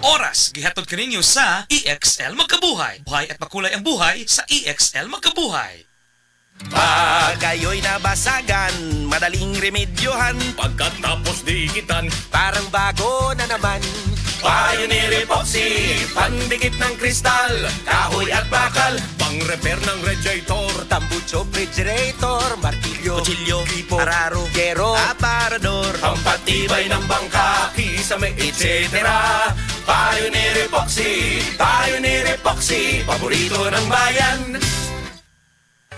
oras gihatod kaninyo sa EXL Magkabuhay. Buhay at makulay ang buhay sa EXL Magkabuhay. Pag ayo'y nabasagan, madaling remedyohan. Pagkatapos dikitan, Parang bago na naman. Pioneer Epoxy, pandikit ng kristal, kahoy at bakal, pang-repair ng radiator, tambucho, refrigerator, martilyo, kutsilyo, gripo, araro, gero, aparador, pampatibay ng bangka, kisame, etc. Pioneer Epoxy, paborito ng bayan.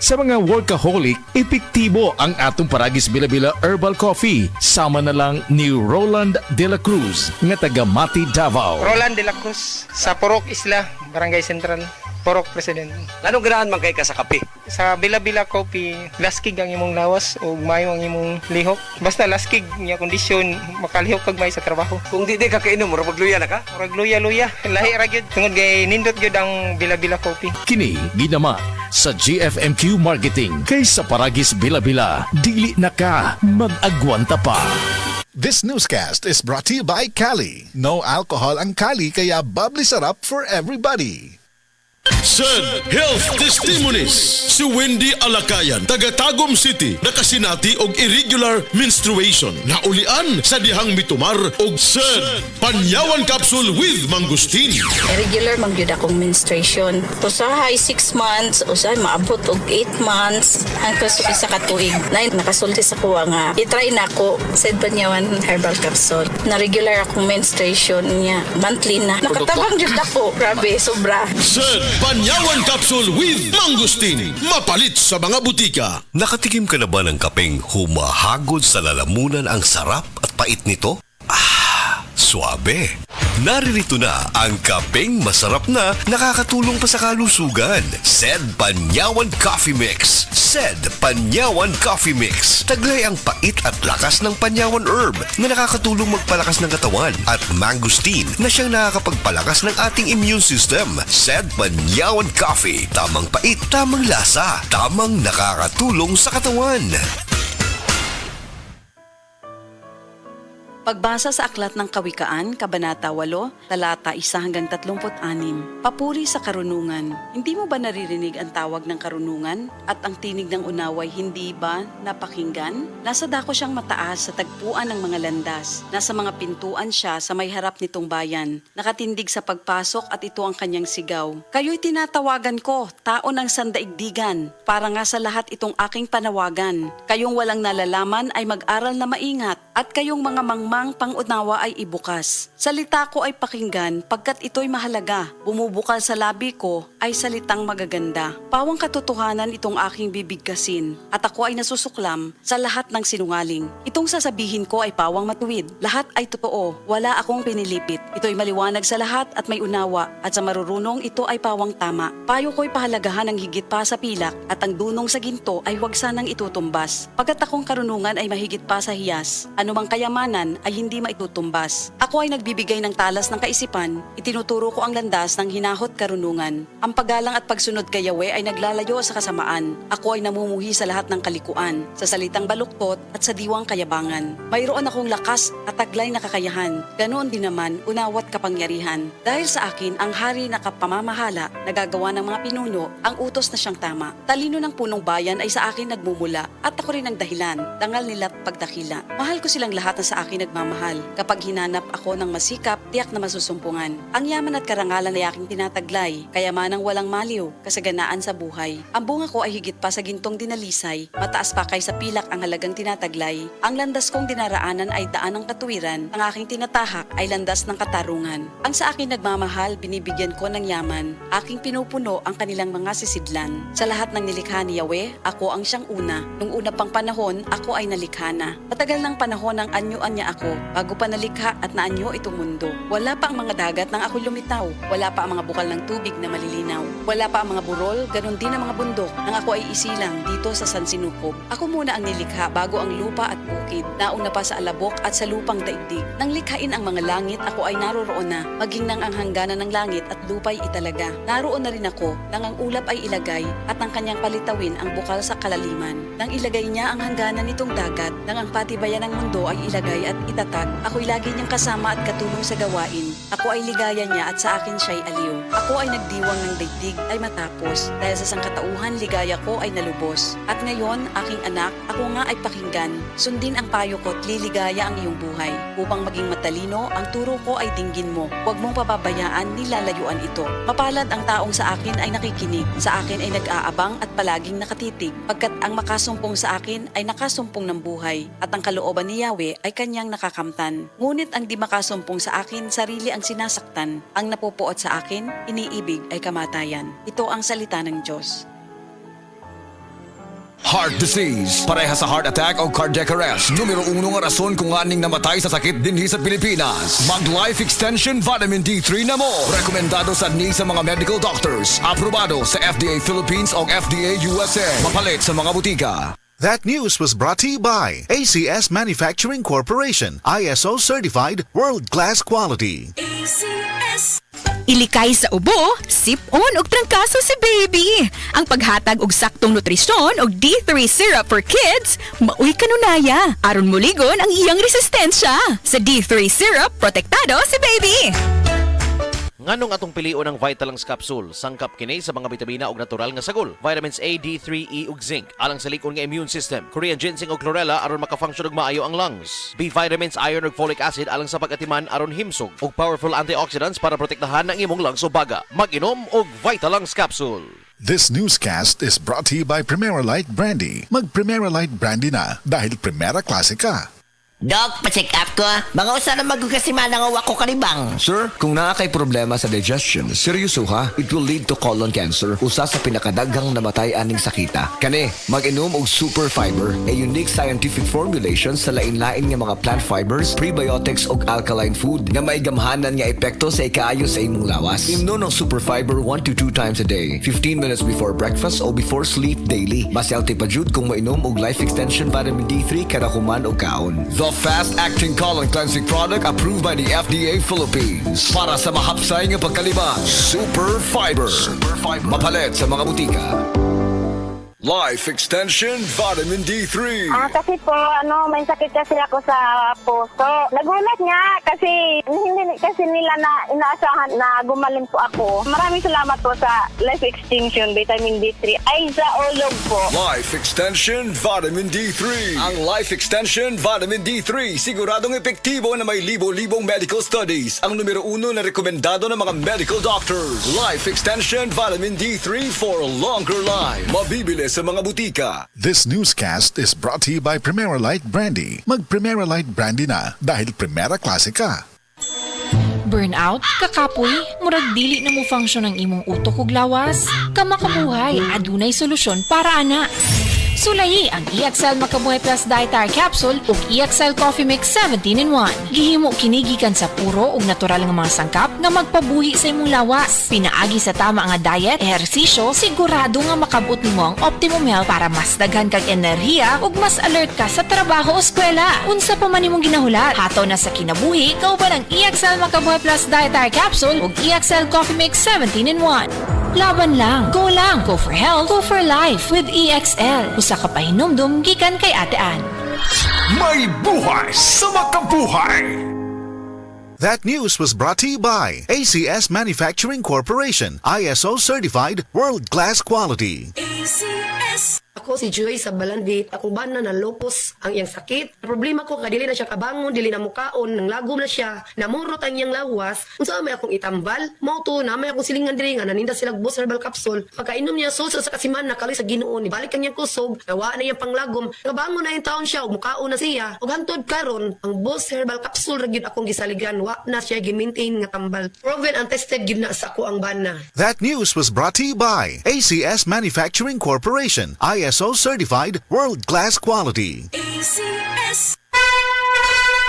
Sa mga workaholic, epektibo ang atong Paragis Bila-Bila Herbal Coffee. Sama na lang ni Roland De La Cruz, nga taga Mati, Davao. Roland De La Cruz, sa Purok Isla, Barangay Central, Purok President. Anong ganahan man kay ka sa kape? Sa Bila-Bila Coffee, laskig ang imong lawas o mayo ang imong lihok. Basta laskig niya kondisyon, makalihok kag may sa trabaho. Kung di ka kainom, mura magluya na ka? Murag luya-luya, lahi ra gyud. Tungod kay nindot gyud ang Bila-Bila Coffee. Kini ginama sa GFMQ Marketing. Kay sa Paragis Bila-Bila, dili na ka mag-agwanta pa. This newscast is brought to you by Cali. No alcohol ang Cali, kaya bubbly sarap for everybody. Sad Health Testimonies. Si Wendy Alakayan, taga Tagum City, nakasinati og irregular menstruation. Naulian sa dihang mitumar og sad panyawan capsule with mangustin. Irregular man gyud akong menstruation. Usahay 6 months, usahay maabot og 8 months, hangtod sa isa ka tuig. Nay nakasulti sa kuha nga i-try nako sad panyawan herbal capsule. Na regular akong menstruation niya, monthly na. Nakatabang gyud ako, grabe, sobra. Sad panyawan capsule with mangustin. Mapalit sa mga butika. Nakatikim ka na ba ng kapeng humahagod sa lalamunan ang sarap at pait nito? Suabe. Naririto na ang kapeng masarap na nakakatulong pa sa kalusugan. Sed Panyawan Coffee Mix. Sed Panyawan Coffee Mix. Taglay ang pait at lakas ng panyawan herb na nakakatulong magpalakas ng katawan at mangustin na siyang nakakapagpalakas ng ating immune system. Sed Panyawan Coffee. Tamang pait, tamang lasa, tamang nakakatulong sa katawan. Pagbasa sa Aklat ng Kawikaan, Kabanata 8, Talata 1 hanggang 36. Papuri sa karunungan. Hindi mo ba naririnig ang tawag ng karunungan at ang tinig ng unaway hindi ba napakinggan? Nasa dako siyang mataas sa tagpuan ng mga landas. Nasa mga pintuan siya sa may harap nitong bayan. Nakatindig sa pagpasok at ito ang kanyang sigaw. Kayo'y tinatawagan ko, tao ng sandaigdigan. Para nga sa lahat itong aking panawagan. Kayong walang nalalaman ay mag-aral na maingat at kayong mga mangmang pangunawa ay ibukas. Salita ko ay pakinggan pagkat ito'y mahalaga. Bumubukal sa labi ko ay salitang magaganda. Pawang katotohanan itong aking bibigkasin at ako ay nasusuklam sa lahat ng sinungaling. Itong sasabihin ko ay pawang matuwid. Lahat ay totoo. Wala akong pinilipit. Ito'y maliwanag sa lahat at may unawa at sa marurunong ito ay pawang tama. Payo ko'y pahalagahan ng higit pa sa pilak at ang dunong sa ginto ay huwag sanang itutumbas. Pagkat akong karunungan ay mahigit pa sa hiyas. Anumang kayamanan ay hindi maitutumbas. Ako ay nagbibigay ng talas ng kaisipan, itinuturo ko ang landas ng hinahot karunungan. Ang paggalang at pagsunod kay Yahweh ay naglalayo sa kasamaan. Ako ay namumuhi sa lahat ng kalikuan, sa salitang baluktot at sa diwang kayabangan. Mayroon akong lakas at taglay na kakayahan. Ganoon din naman, unawat kapangyarihan. Dahil sa akin, ang hari na kapamamahala, nagagawa ng mga pinuno, ang utos na siyang tama. Talino ng punong bayan ay sa akin nagmumula at ako rin ang dahilan, dangal nila't pagdakila. Mahal ko silang lahat na sa akin nagmamahal. Kapag hinanap ako ng masikap, tiyak na masusumpungan. Ang yaman at karangalan ay aking tinataglay, kayamanang walang maliw, kasaganaan sa buhay. Ang bunga ko ay higit pa sa gintong dinalisay, mataas pa kaysa pilak ang halagang tinataglay. Ang landas kong dinaraanan ay daan ng katuwiran, ang aking tinatahak ay landas ng katarungan. Ang sa akin nagmamahal, binibigyan ko ng yaman. Aking pinupuno ang kanilang mga sisidlan. Sa lahat ng nilikha ni Yahweh, ako ang siyang una. Nung una pang panahon, ako ay nalikha na. Matagal ng panahon ang anyuan niya ako, bago pa nalikha at naanyo itong mundo. Wala pa ang mga dagat nang ako lumitaw. Wala pa ang mga bukal ng tubig na malilinaw. Wala pa ang mga burol, ganun din ang mga bundok nang ako ay isilang dito sa San Sinukob. Ako muna ang nilikha bago ang lupa at bukid. Nauna pa sa alabok at sa lupang daigdig. Nang likhain ang mga langit, ako ay naroroon na, maging nang ang hangganan ng langit at lupa'y italaga. Naroon na rin ako nang ang ulap ay ilagay at ang kanyang palitawin ang bukal sa kalaliman. Nang ilagay niya ang hangganan nitong dagat, nang ang patibayan ng mundo ay ilagay at itatag, ako'y lagi niyang kasama at katulong sa gawain. Ako ay ligaya niya at sa akin siya'y aliw. Ako ay nagdiwang ng daigdig ay matapos. Dahil sa sangkatauhan, ligaya ko ay nalubos. At ngayon, aking anak, ako nga ay pakinggan. Sundin ang payo ko't liligaya ang iyong buhay. Upang maging matalino, ang turo ko ay dinggin mo. Huwag mong pababayaan, nilalayuan ito. Mapalad ang taong sa akin ay nakikinig. Sa akin ay nag-aabang at palaging nakatitig. Pagkat ang makasumpong sa akin ay nakasumpong ng buhay. At ang kalooban ni Yahweh ay kanyang nakakamtan. Ngunit ang di makasumpong sa akin, sarili ang sinasaktan. Ang napupuot sa akin, iniibig ay kamatayan. Ito ang salita ng Diyos. Heart disease, pareha sa heart attack o cardiac arrest. Numero 1 nga rason kung aning namatay sa sakit dinhi sa Pilipinas. Mag Life Extension Vitamin D3 na mo. Rekomendado sa sa mga medical doctors. Aprobado sa FDA Philippines o FDA USA. Mapalit sa mga butika. That news was brought to you by ACS Manufacturing Corporation, ISO certified, world-class quality. Ilikay sa ubo, sip-on og trangkaso si baby. Ang paghatag og saktong nutrisyon og D3 syrup for kids, maoy kanunaya. Aron muligon ang iyang resistensya. Sa D3 syrup, protektado si baby. Nganong atong pilion ang Vitalangs capsule, sangkap kini sa mga bitamina ug natural nga sagol, vitamins A, D3, E ug zinc, alang sa likon nga immune system, Korean ginseng ug chlorella aron makafunction ug maayo ang lungs, B vitamins, iron ug folic acid alang sa pag-atiman aron himsog, ug powerful antioxidants para protektahan ang imong lungs ug baga. Mag-inom og Vitalangs capsule. This newscast is brought to you by Primera Light Brandy. Mag Primera Light Brandy na dahil Primera Klase ka. Doc, pa-check up ko. Mga usa na magkasimana nga wako kalibang. Sir, kung naa kay problema sa digestion, seryoso ha, it will lead to colon cancer, usa sa pinakadaghang namatay aning sakita. Kani, mag-inom og Super Fiber, a unique scientific formulation sa lain-lain nga mga plant fibers, prebiotics ug alkaline food nga may gamhanan nga epekto sa ikaayo sa imong lawas. Imnon ng Super Fiber 1 to 2 times a day, 15 minutes before breakfast o before sleep daily. Mas healthy pa jud kung mainom og Life Extension Vitamin D3 kada human og kaon. The fast-acting colon cleansing product approved by the FDA Philippines. Para sa mahapsay nga pagkalibang, Super Fiber. Mapalit sa mga butika. Life Extension Vitamin D3. Kasi po, may sakit kasi ako sa puso. Nagulat nga kasi hindi kasi nila na inaasahan na gumaling po ako. Maraming salamat po sa Life Extension Vitamin D3. Ay, sa ulog po. Life Extension Vitamin D3. Ang Life Extension Vitamin D3 siguradong epektibo na may libo-libong medical studies. Ang numero 1 na rekomendado ng mga medical doctors. Life Extension Vitamin D3 for a longer life. Mabibili sa mga butika. This newscast is brought to you by Primera Light Brandy. Mag Primera Light Brandy na dahil Primera Klase ka. Burnout, kakapoy, murag dili na mo function ang imong utok ug lawas. Kamakabuhay, adunay solusyon para ana. Sulayi ang EXL Makabuhay Plus Dietary Capsule ug EXL Coffee Mix 17-in-1. Gihimo kini gikan sa puro ug natural nga mga sangkap nga magpabuhi sa imong lawas. Pinaagi sa tama nga diet, ehersisyo, sigurado nga makabot nimo ang optimum health para mas daghan kag enerhiya ug mas alert ka sa trabaho o eskwela. Unsa pa man imong ginahulat, hataw na sa kinabuhi, kauban ang EXL Makabuhay Plus Dietary Capsule ug EXL Coffee Mix 17-in-1. Laban lang. Go for health, go for life with EXL. Usa ka pahinumdum gikan kay Ate Ann. May buhay sa makabuhay! That news was brought to you by ACS Manufacturing Corporation, ISO certified, world-class quality. ACS. Ako si Joy sa Balandit. Akong bana na lupos ang iyang sakit. Problema ko kadili na siya kabangon, dili na mukaon, nang lagom na siya, namurot ang iyang lawas. Unsa may akong itambal, mauto na may akong silingan diri nga naninda sila Boss Herbal Capsule. Pagkainom niya suso sa kasiman nakali sa Ginoo ni balik ang iyang kusog, nawa na iyang panglagom. Kabangon na yung taon siya, ug mukaon na siya. Ug hantod karon, ang Boss Herbal Capsule ra gyud akong gisaligan, wa na siya gi-maintain nga tambal. Proven and tested gyud na sa ako ang bana. That news was brought to you by ACS Manufacturing Corporation, ISO certified, world-class quality. ACS.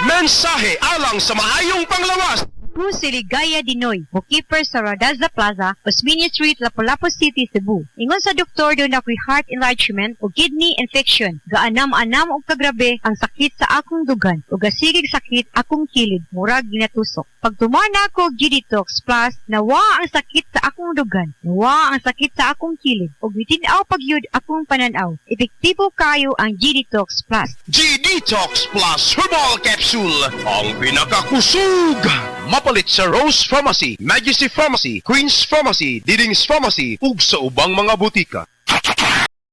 Mensahe alang sa maayong panglawas. Po si Ligaya Dinoy, bookkeeper sa Radaza Plaza, Osmeña Street, Lapu-Lapu City, Cebu. Ingon sa doktor doon ako'y heart enlargement o kidney infection. Gaanam-anam o kagrabe ang sakit sa akong dugan o gasigig sakit akong kilid, murag ginatusok. Pag tumana ko G-Detox Plus, nawa ang sakit sa akong dugan, nawa ang sakit sa akong kilid, o bitinaw pagyud akong pananaw. Epektibo kayo ang G-Detox Plus. G-Detox Plus Herbal Capsule, ang pinakakusog Mapalit sa Rose Pharmacy, Majesty Pharmacy, Queen's Pharmacy, Diding's Pharmacy ug sa ubang mga butika.